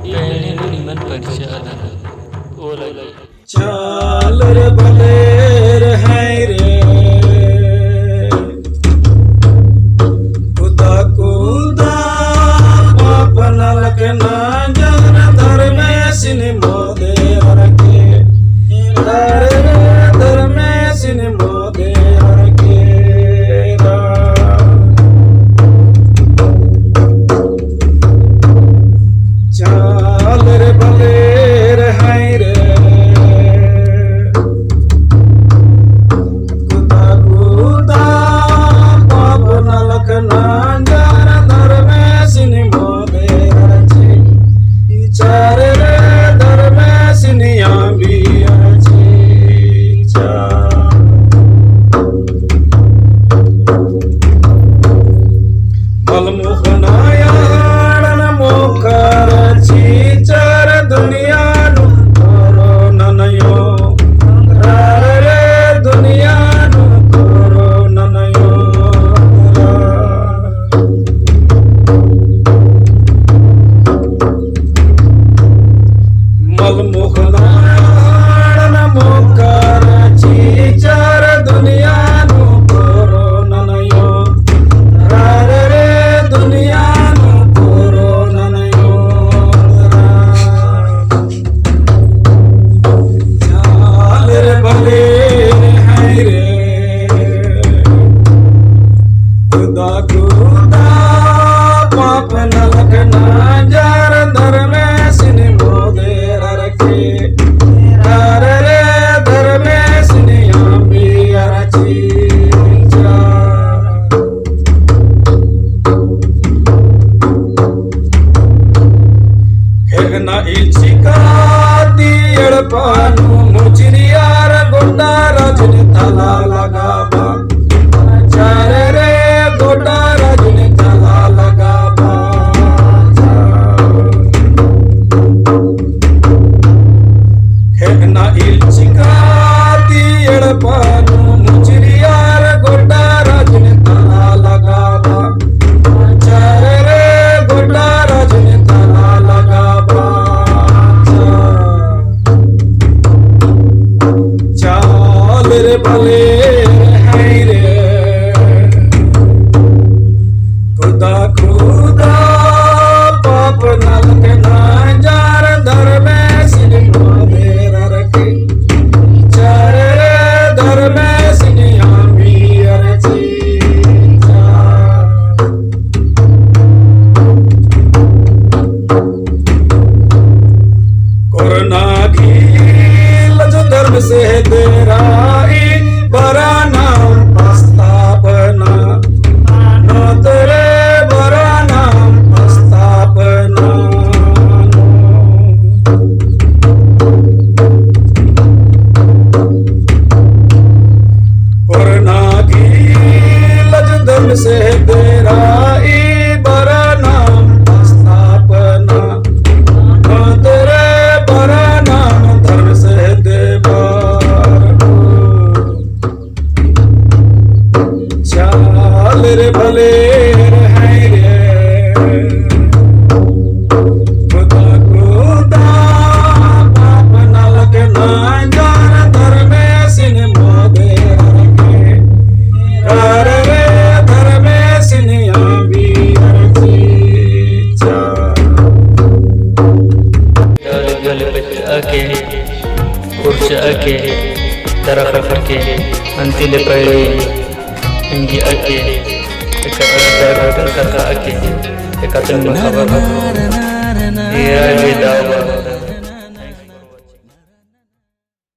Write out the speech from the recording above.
पहले निमन परिचय ओ लगे चाल रे बलेर है रे खुदा खुदा अपना लखना जन धर्म सिन मोदे रखे धर्म सिन मोदे रखे चाल रे बलेर है रे से तेरा बड़ा नाम प्रस्तावना नो तेरे बड़ा नाम प्रस्तावना कोरोना की लज दम से तेरा बड़ा नाम प्रस्तावना नो तेरे बड़ा नाम धर्म से देवा रे भले है रे खुदा खुदा पाप नलक ना जान धर्म सिन मोदे रखे रे धर्म सिन आबी रखी चा गल पे आके कुर्च आके तरफ फरके अंतिले पड़े इंगी आके एक तरह का आके एक अतन में खबर